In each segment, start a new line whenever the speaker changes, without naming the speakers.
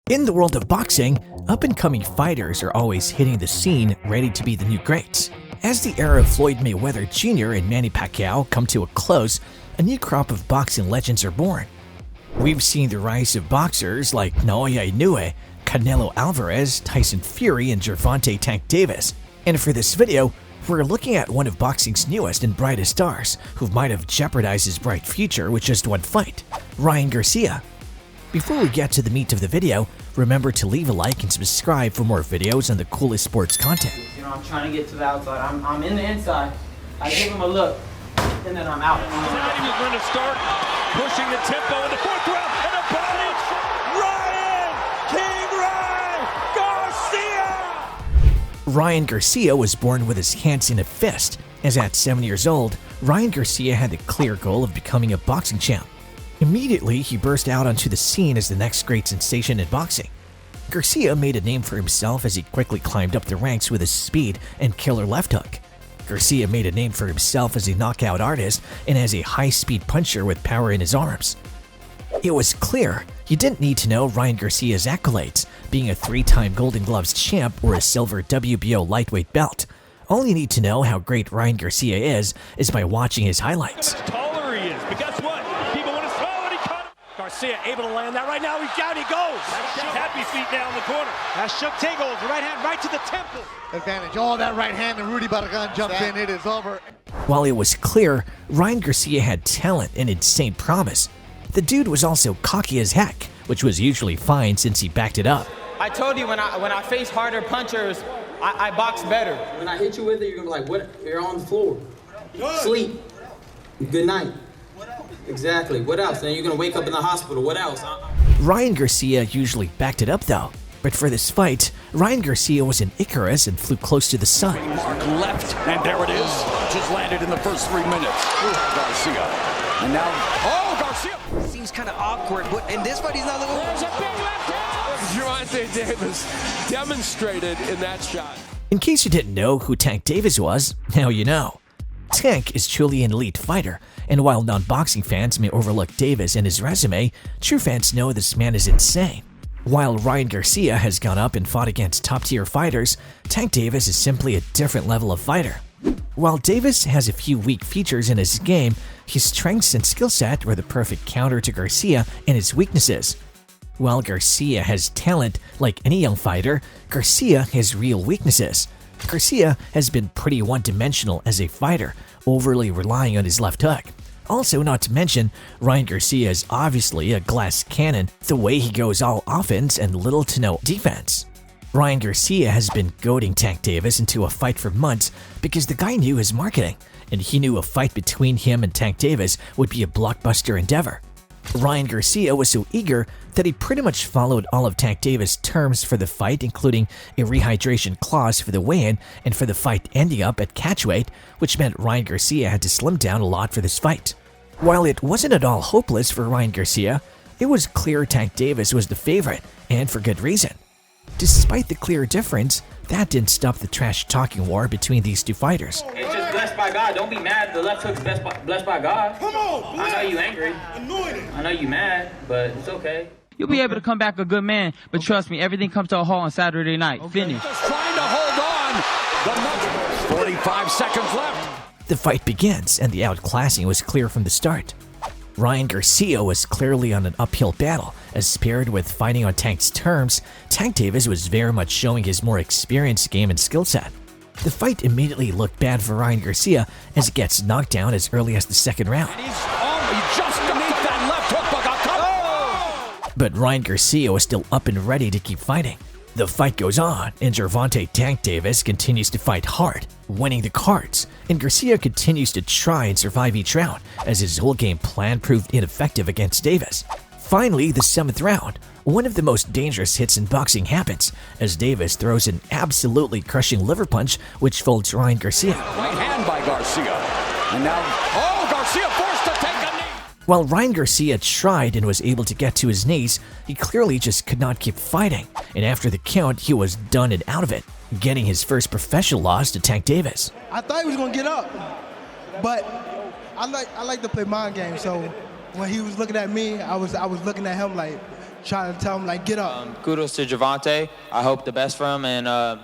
In the world of boxing, up-and-coming fighters are always hitting the scene ready to be the new greats. As the era of Floyd Mayweather Jr. and Manny Pacquiao come to a close, a new crop of boxing legends are born. We've seen the rise of boxers like Naoya Inoue, Canelo Alvarez, Tyson Fury, and Gervonta Tank Davis. And for this video, we're looking at one of boxing's newest and brightest stars, who might have jeopardized his bright future with just one fight, Ryan Garcia. Before we get to the meat of the video, remember to leave a like and subscribe for more videos on the coolest sports content.
You know, I'm trying to get to the outside. I'm in the inside. I give him a look, and then I'm out.
Now you're going to start pushing the tempo in the fourth round, and a body. Ryan Garcia!
Ryan Garcia was born with his hands in a fist, as at 7 years old, Ryan Garcia had the clear goal of becoming a boxing champ. Immediately, he burst out onto the scene as the next great sensation in boxing. Garcia made a name for himself as he quickly climbed up the ranks with his speed and killer left hook. Garcia made a name for himself as a knockout artist and as a high-speed puncher with power in his arms. It was clear you didn't need to know Ryan Garcia's accolades, being a 3-time Golden Gloves champ or a silver WBO lightweight belt. All you need to know how great Ryan Garcia is by watching his highlights.
Taller he is, but guess what? People want to throw and he caught it. Garcia able to land that right now. He's down, he goes. Happy feet now in the corner.
That's Shook Tago's right hand right to the temple.
Advantage. Oh, that right hand, and Rudy Barragan jumps in. It is over.
While it was clear Ryan Garcia had talent and insane promise, the dude was also cocky as heck, which was usually fine since he backed it up.
I told you when I face harder punchers, I box better. When I hit you with it, you're gonna be like, what? You're on the floor. Sleep. Good night. Exactly. What else? Then you're gonna wake up in the hospital. What else?
Ryan Garcia usually backed it up though. But for this fight, Ryan Garcia was an Icarus and flew close to the sun.
Mark left, and there it is. Just landed in the first 3 minutes. Garcia. And now, Garcia!
Seems kind of awkward, but in this fight he's not looking.
There's a big left hand!
Gervonta Davis demonstrated in that shot.
In case you didn't know who Tank Davis was, now you know. Tank is truly an elite fighter, and while non-boxing fans may overlook Davis and his resume, true fans know this man is insane. While Ryan Garcia has gone up and fought against top-tier fighters, Tank Davis is simply a different level of fighter. While Davis has a few weak features in his game, his strengths and skill set were the perfect counter to Garcia and his weaknesses. While Garcia has talent like any young fighter, Garcia has real weaknesses. Garcia has been pretty one-dimensional as a fighter, overly relying on his left hook. Also, not to mention, Ryan Garcia is obviously a glass cannon, the way he goes all offense and little to no defense. Ryan Garcia has been goading Tank Davis into a fight for months because the guy knew his marketing, and he knew a fight between him and Tank Davis would be a blockbuster endeavor. Ryan Garcia was so eager that he pretty much followed all of Tank Davis' terms for the fight, including a rehydration clause for the weigh-in and for the fight ending up at catchweight, which meant Ryan Garcia had to slim down a lot for this fight. While it wasn't at all hopeless for Ryan Garcia, it was clear Tank Davis was the favorite, and for good reason. Despite the clear difference, that didn't stop the trash-talking war between these two fighters.
It's just blessed by God. Don't be mad. The left hook's blessed by God. Come on, I know you angry. I know you mad, but it's okay.
You'll be able to come back a good man, but trust me, everything comes to a halt on Saturday night. Finish.
Just trying to hold on. 45 seconds left.
The fight begins, and the outclassing was clear from the start. Ryan Garcia was clearly on an uphill battle, as paired with fighting on Tank's terms, Tank Davis was very much showing his more experienced game and skill set. The fight immediately looked bad for Ryan Garcia as he gets knocked down as early as the second round.
He's just beneath that left hook.
But Ryan Garcia was still up and ready to keep fighting. The fight goes on, and Gervonta Tank Davis continues to fight hard, winning the cards, and Garcia continues to try and survive each round as his whole game plan proved ineffective against Davis. Finally, the 7th round, one of the most dangerous hits in boxing happens as Davis throws an absolutely crushing liver punch which folds Ryan Garcia.
Right hand by Garcia. And now, Garcia forced to take a knee.
While Ryan Garcia tried and was able to get to his knees, he clearly just could not keep fighting, and after the count, he was done and out of it, getting his first professional loss to Tank Davis.
I thought he was going to get up, but I like to play mind games, so when he was looking at me, I was looking at him like, try to tell him, like, get up.
Kudos to Gervonta. I hope the best for him, and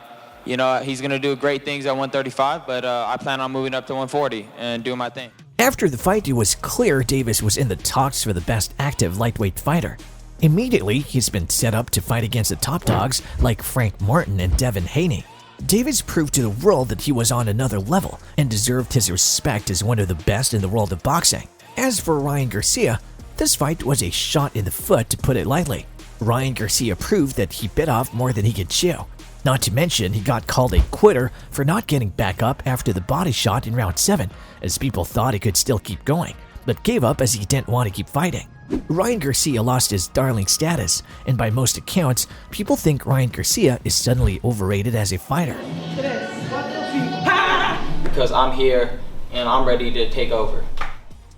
you know, he's going to do great things at 135, but I plan on moving up to 140 and doing my thing.
After the fight, it was clear Davis was in the talks for the best active lightweight fighter. Immediately, he's been set up to fight against the top dogs like Frank Martin and Devin Haney. Davis proved to the world that he was on another level and deserved his respect as one of the best in the world of boxing. As for Ryan Garcia, this fight was a shot in the foot, to put it lightly. Ryan Garcia proved that he bit off more than he could chew. Not to mention, he got called a quitter for not getting back up after the body shot in round 7, as people thought he could still keep going, but gave up as he didn't want to keep fighting. Ryan Garcia lost his darling status, and by most accounts, people think Ryan Garcia is suddenly overrated as a fighter.
Because I'm here and I'm ready to take over.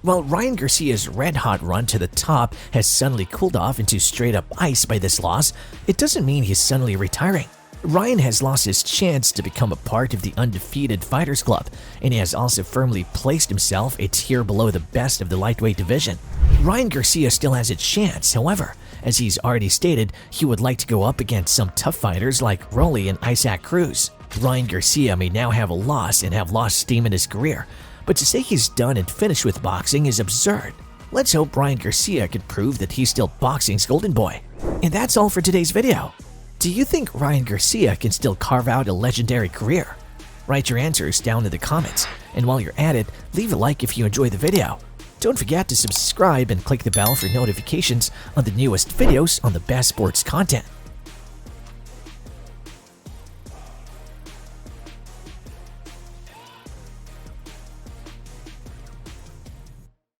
While Ryan Garcia's red-hot run to the top has suddenly cooled off into straight-up ice by this loss, it doesn't mean he's suddenly retiring. Ryan has lost his chance to become a part of the undefeated Fighters Club, and he has also firmly placed himself a tier below the best of the lightweight division. Ryan Garcia still has a chance, however, as he's already stated he would like to go up against some tough fighters like Rolly and Isaac Cruz. Ryan Garcia may now have a loss and have lost steam in his career, but to say he's done and finished with boxing is absurd. Let's hope Ryan Garcia can prove that he's still boxing's golden boy. And that's all for today's video. Do you think Ryan Garcia can still carve out a legendary career? Write your answers down in the comments, and while you're at it, leave a like if you enjoyed the video. Don't forget to subscribe and click the bell for notifications on the newest videos on the best sports content.